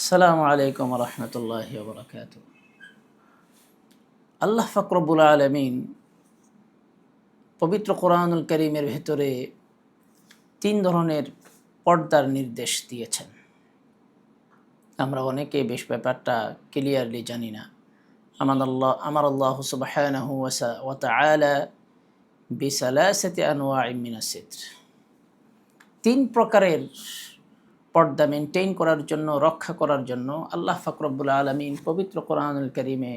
আসসালামু আলাইকুম রহমতুল্লাহি ওয়া বারাকাতুহু। আল্লাহ পাক রব্বুল আলামিন পবিত্র কোরআনুল কারীমের ভেতরে তিন ধরনের পর্দার নির্দেশ দিয়েছেন। আমরা অনেকে বেশ ব্যাপারটা ক্লিয়ারলি জানি না। আমার আল্লাহ সুবহানাহু ওয়া তাআলা বিসালাসাতি আনওয়াইম মিনাস সিতর, তিন প্রকারের পর্দা মেনটেন করার জন্য, রক্ষা করার জন্য আল্লাহ পাক রব্বুল আলামিন পবিত্র কোরআনুল কারীমে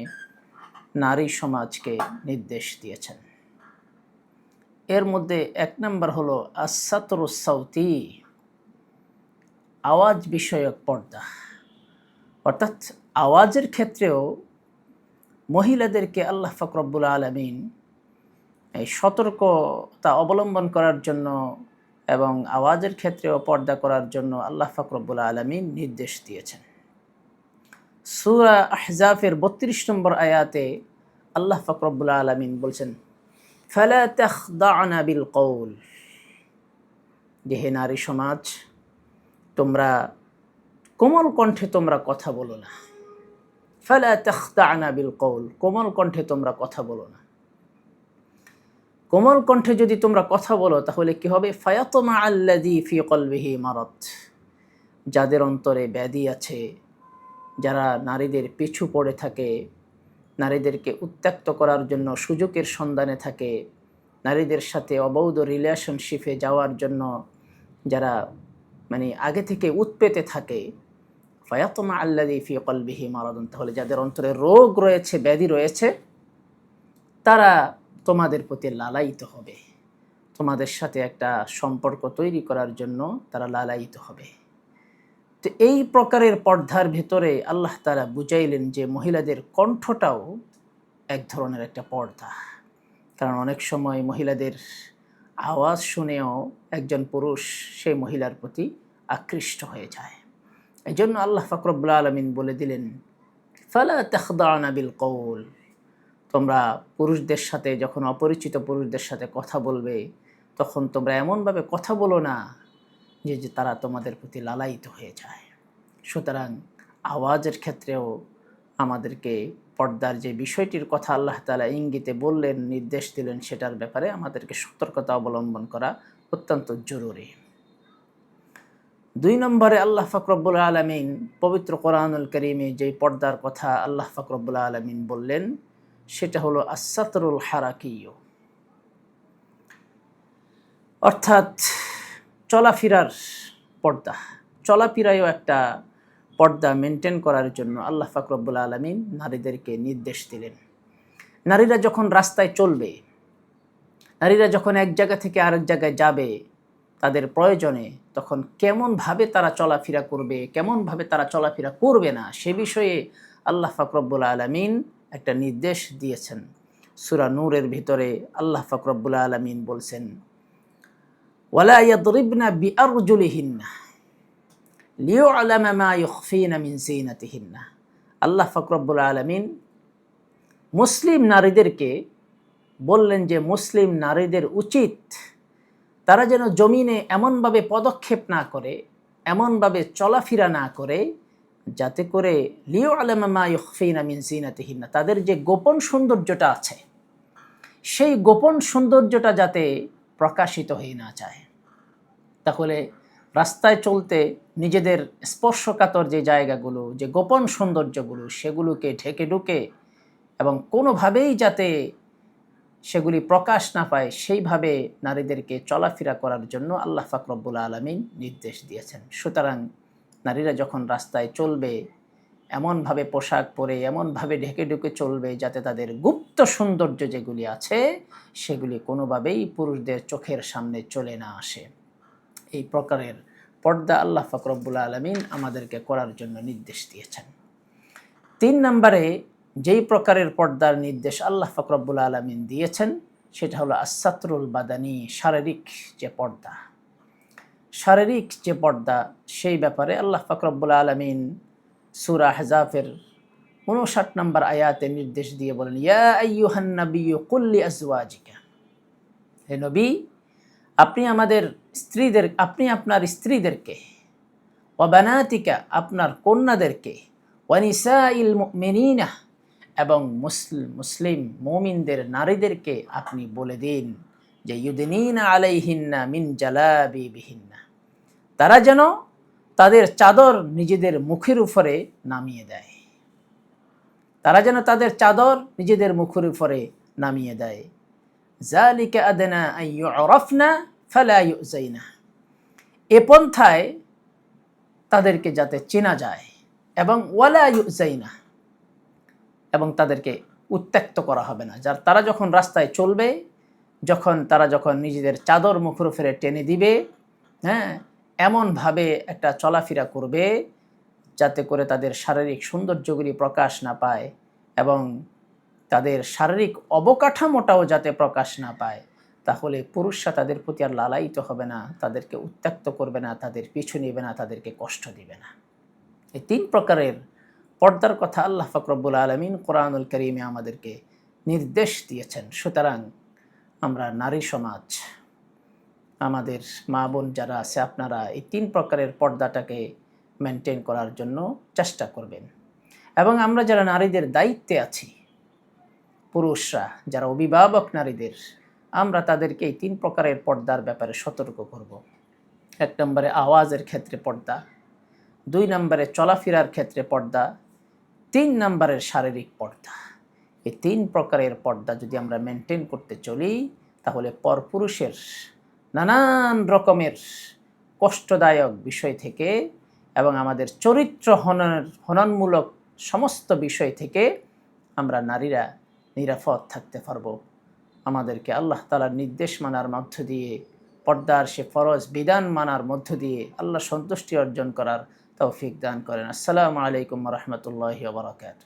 নারী সমাজকে নির্দেশ দিয়েছেন। এর মধ্যে এক নম্বর হলো আস-সাতরুস সাউতি, আওয়াজ বিষয়ক পর্দা। অর্থাৎ আওয়াজের ক্ষেত্রেও মহিলাদেরকে আল্লাহ পাক রব্বুল আলামিন এই সতর্কতা অবলম্বন করার জন্য এবং আওয়াজের ক্ষেত্রেও পর্দা করার জন্য আল্লাহ পাক রব্বুল আলামিন নির্দেশ দিয়েছেন। সূরা আহজাফের ৩২ নম্বর আয়াতে আল্লাহ পাক রব্বুল আলামিন বলছেন, ফালা তাখদা'না বিল কওল, যে হে নারী সমাজ, তোমরা কোমল কণ্ঠে তোমরা কথা বলো না। ফালা তাখদা'না বিল কওল, কোমল কণ্ঠে তোমরা কথা বলো না। কোমল কণ্ঠে যদি তোমরা কথা বলো তাহলে কি হবে? ফায়াতমা আল্লাযী ফি কলবিহি মারাদ, যাদের অন্তরে ব্যাধি আছে, যারা নারীদের পিছু পড়ে থাকে, নারীদেরকে উত্ত্যক্ত করার জন্য সুযোগের সন্ধানে থাকে, নারীদের সাথে অবৈধ রিলেশনশিপে যাওয়ার জন্য যারা আগে থেকে উৎপেতে থাকে, ফায়াতমা আল্লাযী ফি কলবিহি মারাদুন, তাহলে যাদের অন্তরে রোগ রয়েছে, ব্যাধি রয়েছে, তারা তোমাদের প্রতি লালায়িত হবে, তোমাদের সাথে একটা সম্পর্ক তৈরি করার জন্য তারা লালায়িত হবে। তো এই প্রকারের পর্দার ভেতরে আল্লাহ তাআলা বুঝাইলেন যে মহিলাদের কণ্ঠটাও এক ধরনের একটা পর্দা। কারণ অনেক সময় মহিলাদের আওয়াজ শুনেও একজন পুরুষ সেই মহিলার প্রতি আকৃষ্ট হয়ে যায়। এই জন্য আল্লাহ পাক রব্বুল আলামিন বলে দিলেন, ফালা তাখদা'না বিল কওল, তোমরা পুরুষদের সাথে যখন অপরিচিত পুরুষদের সাথে কথা বলবে তখন তোমরা এমনভাবে কথা বলো না যে তারা তোমাদের প্রতি লালায়িত হয়ে যায়। সুতরাং আওয়াজের ক্ষেত্রেও আমাদেরকে পর্দার যে বিষয়টির কথা আল্লাহ তাআলা ইঙ্গিতে বললেন, নির্দেশ দিলেন, সেটার ব্যাপারে আমাদেরকে সতর্কতা অবলম্বন করা অত্যন্ত জরুরি। ২ নম্বরে আল্লাহ পাক রব্বুল আলামিন পবিত্র কোরআনুল কারীমে যে পর্দার কথা আল্লাহ পাক রব্বুল আলামিন বললেন সেটা হলো আস-সাতরুল হারাকিয়্যু, অর্থাৎ চলাফেরার পর্দা। চলাফেরায়ও একটা পর্দা মেনটেন করার জন্য আল্লাহ পাক রব্বুল আলামিন নারীদেরকে নির্দেশ দিলেন। নারীরা যখন রাস্তায় চলবে, নারীরা যখন এক জায়গা থেকে আরেক জায়গায় যাবে তাদের প্রয়োজনে, তখন কেমনভাবে তারা চলাফেরা করবে, কেমনভাবে তারা চলাফেরা করবে না, সে বিষয়ে আল্লাহ পাক রব্বুল আলামিন একটা নির্দেশ দিয়েছেন। সূরা নূরের ভিতরে আল্লাহ পাক রব্বুল আলামিন বলছেন, ওয়ালা ইয়াদরিবনা বিআরজুলিহিন্না লিয়ু'লামা মা ইউখফিনা মিন যিনাতিহিন্না। আল্লাহ পাক রব্বুল আলামিন মুসলিম নারীদেরকে বললেন যে মুসলিম নারীদের উচিত তারা যেন জমিনে এমনভাবে পদক্ষেপ না করে, এমনভাবে চলাফেরা না করে, যাতে করে লিয়ু'লামা মা ইউখফিনা মিন যিনাতিহিন্না, তাদের যে গোপন সৌন্দর্যটা আছে সেই গোপন সৌন্দর্যটা যাতে প্রকাশিত হয়ে না যায়। তাহলে রাস্তায় চলতে নিজেদের স্পর্শকাতর যে জায়গাগুলো, যে গোপন সৌন্দর্যগুলো, সেগুলোকে ঢেকে ঢুকে এবং কোনোভাবেই যাতে সেগুলি প্রকাশ না পায় সেইভাবে নারীদেরকে চলাফেরা করার জন্য আল্লাহ পাক রব্বুল আলামিন নির্দেশ দিয়েছেন। সুতরাং নারীরা যখন রাস্তায় চলবে এমনভাবে পোশাক পরে, এমনভাবে ঢেকে ঢুকে চলবে যাতে তাদের গুপ্ত সৌন্দর্য যেগুলি আছে সেগুলি কোনোভাবেই পুরুষদের চোখের সামনে চলে না আসে। এই প্রকারের পর্দা আল্লাহ পাক রব্বুল আলামিন আমাদেরকে করার জন্য নির্দেশ দিয়েছেন। ৩ নম্বরে যেই প্রকারের পর্দার নির্দেশ আল্লাহ পাক রব্বুল আলামিন দিয়েছেন সেটা হলো আস-সাতরুল বাদানি, শারীরিক যে পর্দা। শারীরিক যে পর্দা সেই ব্যাপারে আল্লাহ পাক রব্বুল আলামিন সূরা আহজাফের ৫৯ নম্বর আয়াতে নির্দেশ দিয়ে বলেন, ইয়া আইয়ুহান নাবিয়্যু কুল লিআজওয়াজিকা, হে নবী, আপনি আপনার স্ত্রীদেরকে ওয়া বানাতিকা, আপনার কন্যাদেরকে, ওয়া নিসাইল মুমিনিনা, এবং মুসলিম মুমিনদের নারীদেরকে আপনি বলে দিন যে ইউদিনিনা আলাইহিন্না মিন জালাবিবিহিন্না, তারা যেন তাদের চাদর নিজেদের মুখের উপরে নামিয়ে দেয়, তারা যেন তাদের চাদর নিজেদের মুখের উপরে নামিয়ে দেয়। যালিকা আদনা আন ইউরাফনা ফালা ইউযাইনা, এ পন্থায় তাদেরকে যাতে চেনা যায়, এবং ওয়ালা ইউযাইনা, এবং তাদেরকে উত্ত্যক্ত করা হবে না। যার তারা যখন রাস্তায় চলবে, তারা যখন নিজেদের চাদর মুখের উপরে টেনে দিবে, হ্যাঁ, এমনভাবে একটা চলাফেরা করবে যাতে করে তাদের শারীরিক সৌন্দর্যগুলি প্রকাশ না পায় এবং তাদের শারীরিক অবকাঠামোটাও যাতে প্রকাশ না পায়, তাহলে পুরুষরা তাদের প্রতি আর লালায়িত হবে না, তাদেরকে উত্ত্যক্ত করবে না, তাদের পিছু নেবে না, তাদেরকে কষ্ট দিবে না। এই 3 প্রকারের পর্দার কথা আল্লাহ পাক রব্বুল আলামিন কোরআনুল কারীমে আমাদেরকে নির্দেশ দিয়েছেন। সুতরাং আমরা নারী সমাজ, আমাদের মা বোন যারা আছে, আপনারা এই 3 প্রকারের পর্দাটাকে মেনটেন করার জন্য চেষ্টা করবেন। এবং আমরা যারা নারীদের দায়িত্বে আছি, পুরুষরা যারা অভিভাবক নারীদের, আমরা তাদেরকে এই 3 প্রকারের পর্দার ব্যাপারে সতর্ক করব। 1 নম্বরে আওয়াজের ক্ষেত্রে পর্দা, 2 নম্বরে চলাফেরার ক্ষেত্রে পর্দা, 3 নম্বরের শারীরিক পর্দা। এই 3 প্রকারের পর্দা যদি আমরা মেনটেন করতে চলি, তাহলে পরপুরুষের নানান রকমের কষ্টদায়ক বিষয় থেকে এবং আমাদের চরিত্র হননমূলক সমস্ত বিষয় থেকে আমরা নারীরা নিরাপদ থাকতে পারব। আমাদেরকে আল্লাহ তাআলার নির্দেশ মানার মধ্য দিয়ে, পর্দার সে ফরজ বিধান মানার মধ্য দিয়ে আল্লাহ সন্তুষ্টি অর্জন করার তৌফিক দান করেন। আসসালামু আলাইকুম ওয়া রাহমাতুল্লাহি ওয়া বারাকাতুহু।